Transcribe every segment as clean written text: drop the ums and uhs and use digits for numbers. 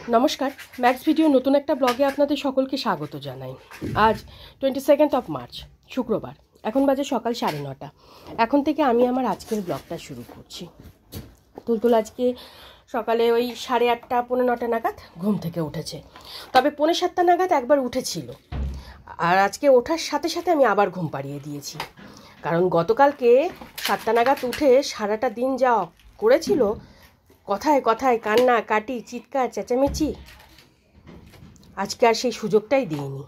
নমস্কার, max video নতুন একটা ব্লগে আপনাদের সকলকে স্বাগত জানাই। আজ 22 মার্চ শুক্রবার, এখন বাজে সকাল 9:30। এখন থেকে আমি আমার আজকের ব্লগটা শুরু করছি। তুলতুল আজকে সকালে ওই 8:30 পৌনে 9টা নাগাদ ঘুম থেকে উঠেছে, তবে পৌনে 7টা নাগাদ একবার উঠেছিল। আর আজকে ওঠার সাথে সাথে আমি আবার ঘুম পাড়িয়ে দিয়েছি, কারণ গতকালকে 7টা নাগাদ উঠে সারাটা দিন যা করেছিল, কথায় কথায় কান্না কাটি, চিৎকার চেঁচামেচি, আজকে আর সেই সুযোগটাই দিইনি।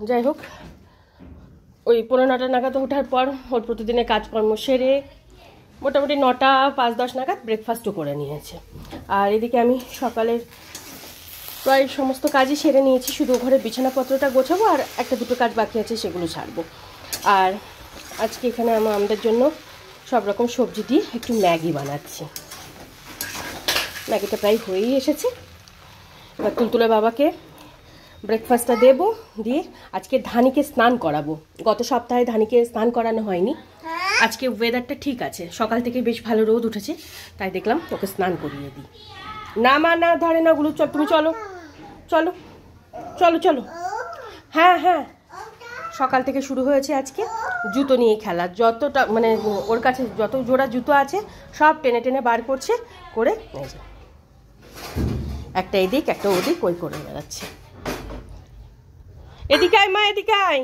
যাই হোক, ওই পৌনে 9টা নাগাদ ওঠার পর ওর প্রতিদিনের কাজকর্ম সেরে মোটামুটি 9টা 5-10 নাগাদ ব্রেকফাস্টও করে নিয়েছে। আর এদিকে আমি সকালের প্রায় সমস্ত কাজই সেরে নিয়েছি, শুধু ঘরের বিছানাপত্রটা গোছাবো আর একটা দুটো কাজ বাকি আছে, সেগুলো ছাড়বো। আর আজকে এখানে আমাদের জন্য সব রকম সবজি দিয়ে একটু ম্যাগি বানাচ্ছি। ম্যাগিটা প্রায় হয়েই এসেছে। এবার তুলতুলের বাবাকে ব্রেকফাস্টটা দেবো, দিয়ে আজকে ধানিকে স্নান করাবো। গত সপ্তাহে ধানিকে স্নান করানো হয়নি। আজকে ওয়েদারটা ঠিক আছে, সকাল থেকে বেশ ভালো রোদ উঠেছে, তাই দেখলাম ওকে স্নান করিয়ে দিই। না মা, না ধরে না ওগুলো, তুমি চলো চলো চলো চলো। হ্যাঁ হ্যাঁ, সকাল থেকে শুরু হয়েছে আজকে জুতো নিয়ে খেলা। যতটা মানে ওর কাছে যত জোড়া জুতো আছে সব টেনে টেনে বার করছে, করে একটা এদিক একটা ওদিক ওই করে বেড়াচ্ছে। এদিকে আয় মা, এদিকে আয়।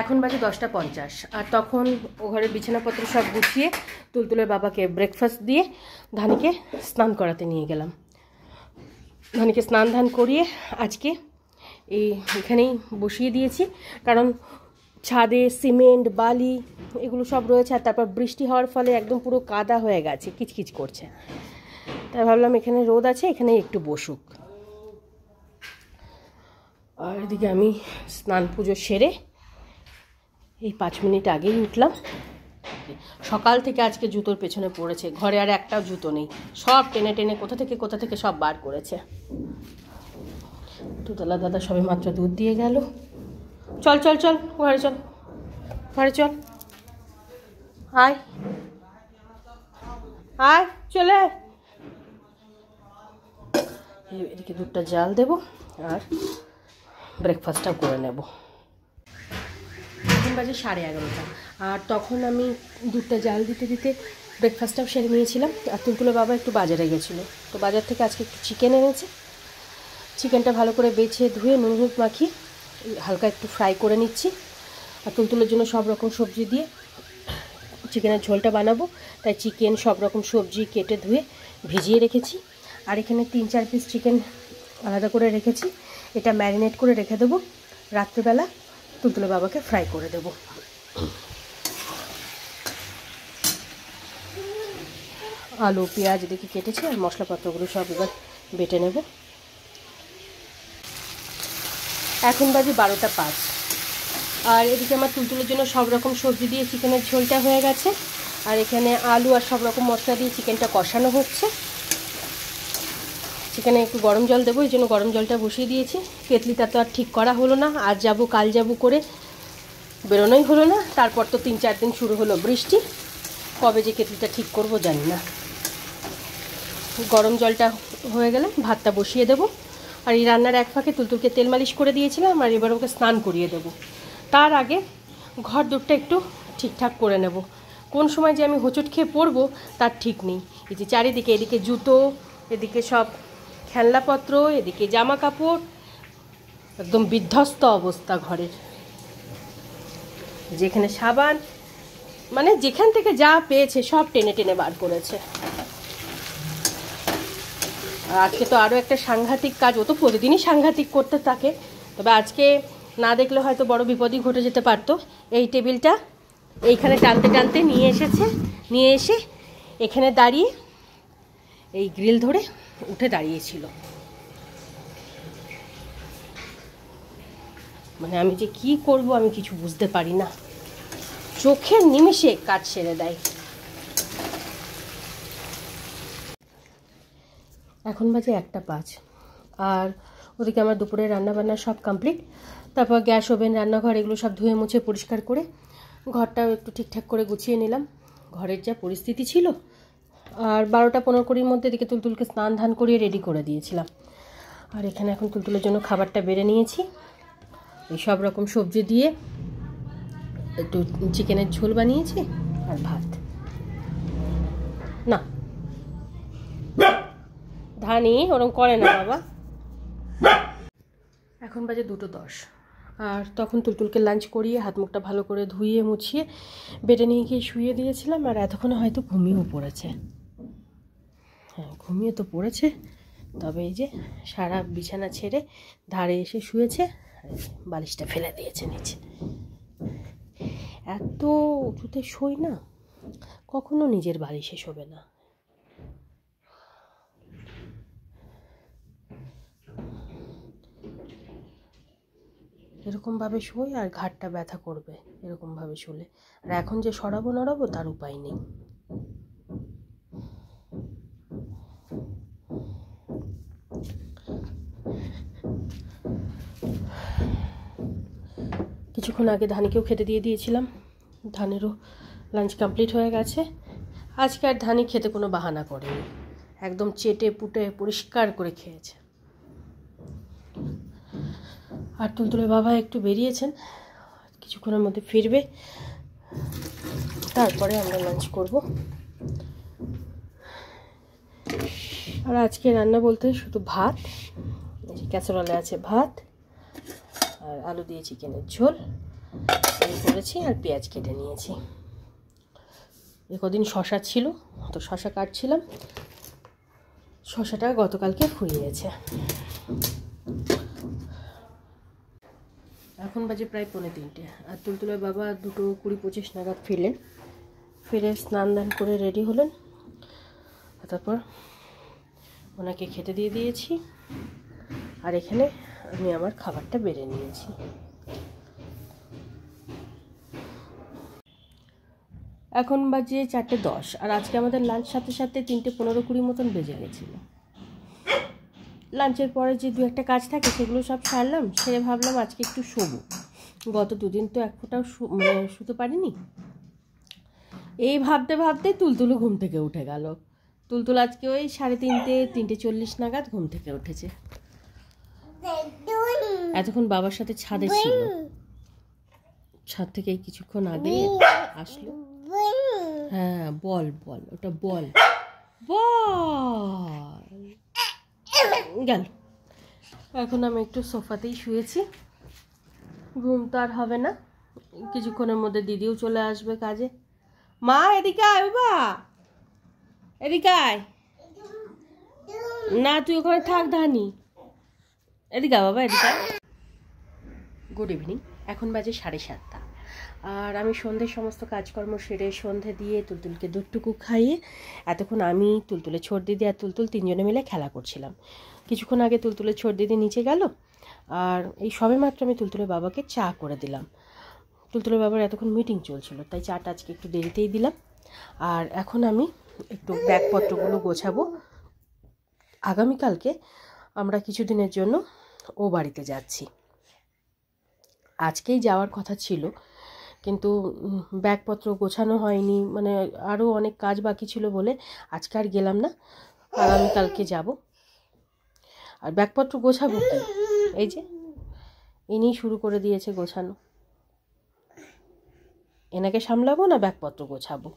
এখন বাজে 10:50, আর তখন ও ঘরের বিছানাপত্র সব গুছিয়ে তুলতুলের বাবাকে ব্রেকফাস্ট দিয়ে ধানিকে স্নান করাতে নিয়ে গেলাম। ধানিকে স্নান ধান করিয়ে আজকে এখানেই বসিয়ে দিয়েছি, কারণ ছাদে সিমেন্ট বালি এগুলো সব রয়েছে, আর তারপর বৃষ্টি হওয়ার ফলে একদম পুরো কাদা হয়ে গেছে, কিচকিচ করছে। তাই ভাবলাম এখানে রোদ আছে, এখানে একটু বসুক। আর এদিকে আমি স্নান পুজো সেরে এই 5 মিনিট আগেই উঠলাম। সকাল থেকে আজকে জুতোর পেছনে পড়েছে, ঘরে আর একটাও জুতো নেই, সব টেনে টেনে কোথা থেকে সব বার করেছে। দুতলা দাদা সবে মাত্র দুধ দিয়ে গেল। চল চল চল, ঘরে চল, ঘরে চল, আয় আয়, চলে। এদিকে দুধটা জাল দেবো আর ব্রেকফাস্টটাও করে নেব। এখন বাজে 11:30, আর তখন আমি দুধটা জাল দিতে দিতে ব্রেকফাস্টটাও সেরে নিয়েছিলাম। আর তুলতুলের বাবা একটু বাজারে গেছিলো, তো বাজার থেকে আজকে একটু চিকেন এনেছে। চিকেনটা ভালো করে বেছে ধুয়ে নুন হলুদ মাখিয়ে হালকা একটু ফ্রাই করে নিচ্ছি। আর তুলতুলের জন্য সব রকম সবজি দিয়ে চিকেনের ঝোলটা বানাবো, তাই চিকেন সব রকম সবজি কেটে ধুয়ে ভিজিয়ে রেখেছি। আর এখানে 3-4 পিস চিকেন আলাদা করে রেখেছি, এটা ম্যারিনেট করে রেখে দেবো। রাত্রেবেলা তুলতুলের বাবাকে ফ্রাই করে দেবো। আলু পেঁয়াজ এদিকে কেটেছি, আর মশলাপত্রগুলো সব এবার বেটে নেব। এখন বাজে 12:05, আর এদিকে আমার তুলতুলের জন্য সব রকম সবজি দিয়ে চিকেনের ঝোলটা হয়ে গেছে। আর এখানে আলু আর সব রকম মশলা দিয়ে চিকেনটা কষানো হচ্ছে। চিকেনে একটু গরম জল দেবো, এই জন্য গরম জলটা বসিয়ে দিয়েছি। কেতলিটা তো আর ঠিক করা হলো না, আজ যাবো কাল যাবো করে বেরোনোই হলো না। তারপর তো 3-4 দিন শুরু হলো বৃষ্টি, কবে যে কেতলিটা ঠিক করব জানি না। গরম জলটা হয়ে গেলে ভাতটা বসিয়ে দেবো। আর এই রান্নার এক ফাঁকে তুলতুলকে তেল মালিশ করে দিয়েছিলাম, আর এবার ওকে স্নান করিয়ে দেবো। তার আগে ঘর দুধটা একটু ঠিকঠাক করে নেব। কোন সময় যে আমি হোঁচট খেয়ে পড়বো তার ঠিক নেই। এই যে চারিদিকে, এদিকে জুতো, এদিকে সব খেলনাপত্র, এদিকে জামা কাপড়, একদম বিধ্বস্ত অবস্থা ঘরের। যেখানে সাবান, মানে যেখান থেকে যা পেয়েছে সব টেনে টেনে বার করেছে। আর আজকে তো আরও একটা সাংঘাতিক কাজ, ও তো প্রতিদিনই সাংঘাতিক করতে থাকে, তবে আজকে না দেখলে হয়তো বড় বিপদই ঘটে যেতে পারতো। এই টেবিলটা এইখানে টানতে টানতে নিয়ে এসেছে, নিয়ে এসে এখানে দাঁড়িয়ে এই গ্রিল ধরে উঠে দাঁড়িয়েছিল। মানে আমি যে কি করব আমি কিছু বুঝতে পারি না, চোখের নিমেষে কাজ সেরে দেয়। এখন বাজে 1:05, আর ওদিকে আমার দুপুরে রান্নাবান্না সব কমপ্লিট। তারপর গ্যাস ওভেন রান্নাঘর এগুলো সব ধুয়ে মুছে পরিষ্কার করে ঘরটাও একটু ঠিকঠাক করে গুছিয়ে নিলাম। ঘরের যা পরিস্থিতি ছিল আর 12টা 15-20 মধ্যে এদিকে তুলতুলকে স্নান ধান করিয়ে রেডি করে দিয়েছিলাম। আর এখানে এখন তুলতুলের জন্য খাবারটা বেড়ে নিয়েছি। এই সব রকম সবজি দিয়ে একটু চিকেনের ঝোল বানিয়েছি আর ভাত। না ধানি ওরকম করে না বাবা। এখন বাজে 2:10 আর তখন তুলতুলকে লাঞ্চ করিয়ে হাত মুখটা ভালো করে ধুইয়ে মুছিয়ে বেডে নিয়ে গিয়ে শুয়ে দিয়েছিলাম। আর এতক্ষণে হয়তো ঘুমিয়েও পড়েছে। হ্যাঁ ঘুমিয়ে তো পড়েছে, তবে এই যে সারা বিছানা ছেড়ে ধারে এসে শুয়েছে, বালিশটা ফেলে দিয়েছে নিচে। এত উঁচুতে শোই না, কখনো নিজের বালিশে শোবে না। এরকমভাবে শোয় আর ঘাটটা ব্যথা করবে এরকমভাবে শুলে। আর এখন যে সরাবো নড়াবো তার উপায় নেই। কিছুক্ষণ আগে ধানিকেও খেতে দিয়ে দিয়েছিলাম, ধানেরও লাঞ্চ কমপ্লিট হয়ে গেছে। আজকে আর ধানি খেতে কোনো বাহানা করেনি, একদম চেটে পুটে পরিষ্কার করে খেয়েছে। আর তুলতুলের বাবা একটু বেরিয়েছেন, কিছুক্ষণের মধ্যে ফিরবে, তারপরে আমরা লাঞ্চ করব। আর আজকে রান্না বলতে শুধু ভাত, ক্যাসারোলে আছে ভাত আর আলু দিয়ে চিকেনের ঝোল করেছি আর পেঁয়াজ কেটে নিয়েছি। কদিন শশা ছিল তো শশা কাটছিলাম, শশাটা গতকালকে ফুরিয়েছে। এখন বাজে প্রায় 2:45 আর তুলতুলের বাবা 2:20-25 নাগাদ ফিরে স্নান দান করে রেডি হলেন। তারপর ওনাকে খেতে দিয়ে দিয়েছি আর এখানে আমি আমার খাবারটা বেড়ে নিয়েছি। এখন বাজে 4:10 আর আজকে আমাদের লাঞ্চ সাথে সাথে 3:15-20 মতন বেজে গেছিল। লাঞ্চের পরে যে 2-1টা কাজ থাকে সেগুলো সব সারলাম, সেরে ভাবলাম আজকে একটু শোবো। গত 2 দিন তো এক ফোঁটাও শুতে পারিনি। এই ভাবতে ভাবতে তুলতুলু ঘুম থেকে উঠে গেল। তুলতুল আজকে ওই 3:30-3:40 নাগাদ ঘুম থেকে উঠেছে। এতক্ষণ বাবার সাথে ছাদে ছিল, ছাদ থেকে কিছুক্ষণ আগে আসলো। হ্যাঁ বল বল, ওটা বল বল গেল। এখন আমি একটু সোফাতেই শুয়েছি, ঘুম তো আর হবে না। কিছুক্ষণের মধ্যে দিদিও চলে আসবে কাজে। মা এদিকে আয় বাবা, এদিকে আয়। না তুই ওখানে থাক ধানি, এদিকে বাবা এদিকে। গুড ইভিনিং, এখন বাজে 7:30 আর আমি সন্ধ্যের সমস্ত কাজকর্ম সেরে সন্ধে দিয়ে তুলতুলকে দুধটুকু খাইয়ে এতক্ষণ আমি তুলতুলে ছোট দিদি আর তুলতুল 3জনে মিলে খেলা করছিলাম। কিছুক্ষণ আগে তুলতুলে ছোট দিদি নিচে গেল আর এই সবে মাত্র আমি তুলতুলের বাবাকে চা করে দিলাম। তুলতুলের বাবার এতক্ষণ মিটিং চলছিল, তাই চাটা আজকে একটু দেরিতেই দিলাম। আর এখন আমি একটু ব্যাগপত্রগুলো গোছাবো। আগামীকালকে আমরা কিছুদিনের জন্য ও বাড়িতে যাচ্ছি। আজকেই যাওয়ার কথা ছিল, কিন্তু ব্যাগপত্র গোছানো হয়নি, মানে আরও অনেক কাজ বাকি ছিল বলে আজকে আর গেলাম না। আগামীকালকে যাব। আর ব্যাগপত্র গোছাবো কি, এই যে ইনি শুরু করে দিয়েছে গোছানো। এনাকে সামলাবো না ব্যাগপত্র গোছাবো,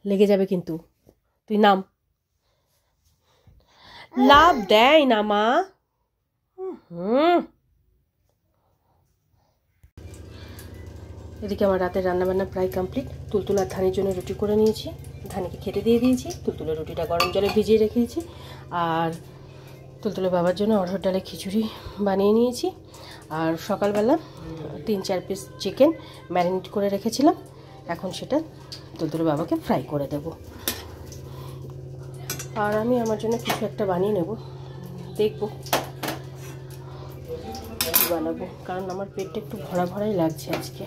লেগে যাবে কিন্তু। তুই নাম, লাভ দেয় না মা। এদিকে আমার রাতের রান্নাবান্না প্রায় কমপ্লিট। তুলতুল আর ধানির জন্য রুটি করে নিয়েছি, ধানিকে খেতে দিয়ে দিয়েছি। তুলতুলের রুটিটা গরম জলে ভিজিয়ে রেখেছি আর তুলতুলের বাবার জন্য অরহর ডালে খিচুড়ি বানিয়ে নিয়েছি। আর সকালবেলা 3-4 পিস চিকেন ম্যারিনেট করে রেখেছিলাম, এখন সেটা তুলতুলের বাবাকে ফ্রাই করে দেব। আর আমি আমার জন্য কিছু একটা বানিয়ে নেব, দেখবো বানাবো, কারণ আমার পেটটা একটু ভরা ভরাই লাগছে আজকে।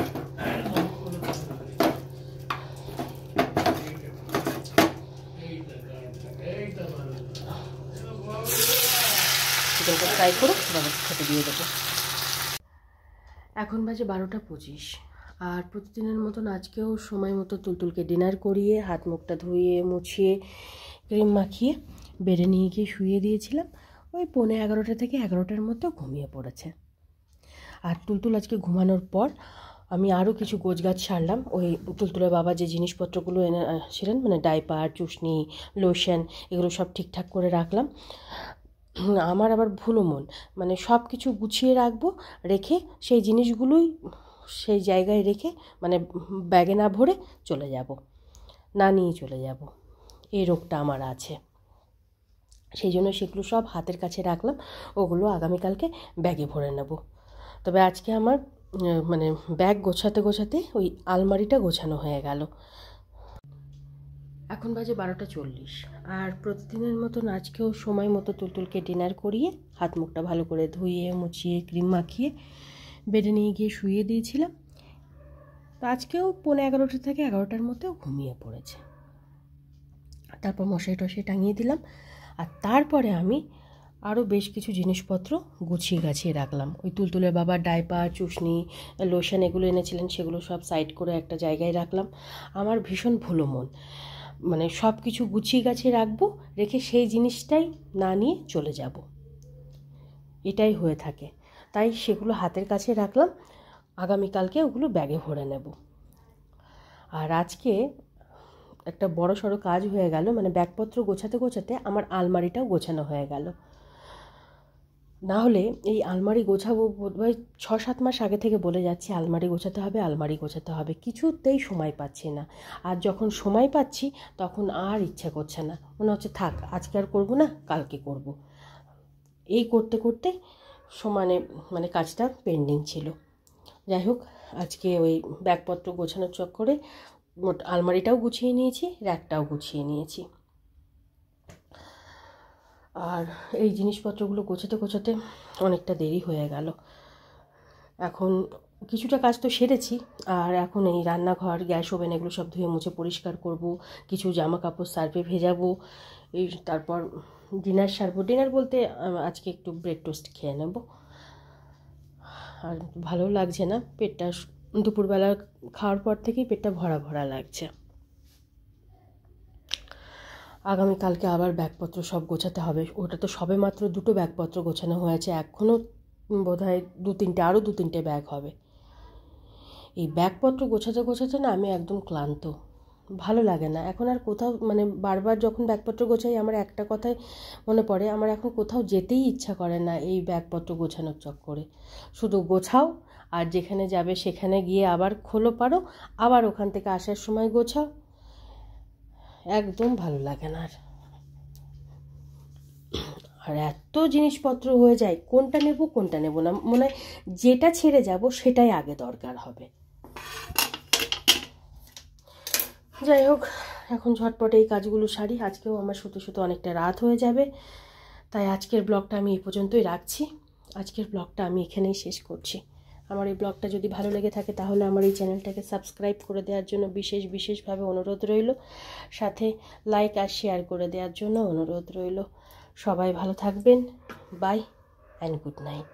চিকেনটা ফ্রাই করে বাবাকে খেতে দিয়ে দেবো। এখন বাজে 12:25 আর প্রতিদিনের মতন আজকেও সময় মতো তুলতুলকে ডিনার করিয়ে হাত মুখটা ধুয়ে মুছিয়ে ক্রিম মাখিয়ে বেডে নিয়ে গিয়ে শুয়ে দিয়েছিলাম। ওই 11:15 থেকে 11টার মতো ঘুমিয়ে পড়েছে। আর তুলতুল আজকে ঘুমানোর পর আমি আরও কিছু গোছগাছ সারলাম। ওই তুলতুলের বাবা যে জিনিসপত্রগুলো এনেছিলেন, মানে ডাইপার, চুসনি, লোশন, এগুলো সব ঠিকঠাক করে রাখলাম। আমার আবার ভুলো মন, মানে সব কিছু গুছিয়ে রাখবো, রেখে সেই জিনিসগুলোই সেই জায়গায় রেখে মানে ব্যাগে না ভরে চলে যাব, না নিয়ে চলে যাব। এই রোগটা আমার আছে, সেই জন্য সেগুলো সব হাতের কাছে রাখলাম। ওগুলো আগামীকালকে ব্যাগে ভরে নেব। তবে আজকে আমার মানে ব্যাগ গোছাতে গোছাতে ওই আলমারিটা গোছানো হয়ে গেল। এখন বাজে 12:40। আর প্রতিদিনের মতন আজকেও সময় মতো তুলতুলকে ডিনার করিয়ে হাত মুখটা ভালো করে ধুয়ে মুছিয়ে ক্রিম মাখিয়ে বেডে নিয়ে গিয়ে শুয়ে দিয়েছিলাম। তো আজকেও 11:15 থেকে 11টার মধ্যেও ঘুমিয়ে পড়েছে। তারপর মশারি টশারি টাঙিয়ে দিলাম। আর তারপরে আমি আরও বেশ কিছু জিনিসপত্র গুছিয়ে গাছিয়ে রাখলাম। ওই তুলতুলের বাবার ডাইপার, চুসনি, লোশন এগুলো এনেছিলেন, সেগুলো সব সাইড করে একটা জায়গায় রাখলাম। আমার ভীষণ ভুলো মন, মানে সব কিছু গুছিয়ে গাছিয়ে রাখবো, রেখে সেই জিনিসটাই না নিয়ে চলে যাব, এটাই হয়ে থাকে। তাই সেগুলো হাতের কাছে রাখলাম, আগামীকালকে ওগুলো ব্যাগে ভরে নেব। আর আজকে একটা বড় সড়ো কাজ হয়ে গেল, মানে ব্যাগপত্র গোছাতে গোছাতে আমার আলমারিটাও গোছানো হয়ে গেল। না হলে এই আলমারি গোছাবো বোধহয় 6-7 মাস আগে থেকে বলে যাচ্ছি আলমারি গোছাতে হবে, আলমারি গোছাতে হবে, কিছুতেই সময় পাচ্ছি না। আর যখন সময় পাচ্ছি তখন আর ইচ্ছা করছে না, মনে হচ্ছে থাক আজকে আর করবো না, কালকে করব। এই করতে করতে সমানে মানে কাজটা পেন্ডিং ছিল। যাই হোক, আজকে ওই ব্যাগপত্র গোছানোর চক্করে আলমারিটাও গুছিয়ে নিয়েছি, র্যাকটাও গুছিয়ে নিয়েছি। আর এই জিনিসপত্রগুলো গোছাতে গোছাতে অনেকটা দেরি হয়ে গেল। এখন কিছুটা কাজ তো সেরেছি, আর এখন এই রান্নাঘর, গ্যাস ওভেন এগুলো সব ধুয়ে মুছে পরিষ্কার করব, কিছু জামা কাপড় সার্ফে ভেজাবো, এই তারপর ডিনার সারবো। ডিনার বলতে আজকে একটু ব্রেড টোস্ট খেয়ে নেব। আর ভালো লাগছে না, পেটটা দুপুরবেলা খাওয়ার পর থেকেই পেটটা ভরা ভরা লাগছে। আগামীকালকে আবার ব্যাগপত্র সব গোছাতে হবে। ওটা তো সবে মাত্র 2টো ব্যাগপত্র গোছানো হয়েছে, এখনও বোধহয় 2-3টে আরও 2-3টে ব্যাগ হবে। এই ব্যাগপত্র গোছাতে গোছাতে না আমি একদম ক্লান্ত, ভালো লাগে না এখন আর কোথাও, মানে বারবার যখন ব্যাগপত্র গোছাই আমার একটা কথাই মনে পড়ে, আমার এখন কোথাও যেতেই ইচ্ছা করে না এই ব্যাগপত্র গোছানোর চক্করে। শুধু গোছাও, আর যেখানে যাবে সেখানে গিয়ে আবার খোলো পারো, আবার ওখান থেকে আসার সময় গোছাও, একদম ভালো লাগে না। আর এত জিনিসপত্র হয়ে যায়, কোনটা নেব কোনটা নেব না, মনে হয় যেটা ছেড়ে যাব সেটাই আগে দরকার হবে। যাই হোক, এখন ঝটপট এই কাজগুলো সারি। আজকেও আমার শুতে শুতে অনেকটা রাত হয়ে যাবে, তাই আজকের ব্লগটা আমি এই পর্যন্তই রাখছি। আজকের ব্লগটা আমি এখানেই শেষ করছি। আমার এই ব্লগটা যদি ভালো লেগে থাকে তাহলে আমার এই চ্যানেলটাকে সাবস্ক্রাইব করে দেওয়ার জন্য বিশেষভাবে অনুরোধ রইল, সাথে লাইক আর শেয়ার করে দেওয়ার জন্য অনুরোধ রইল। সবাই ভালো থাকবেন। Bye and good night.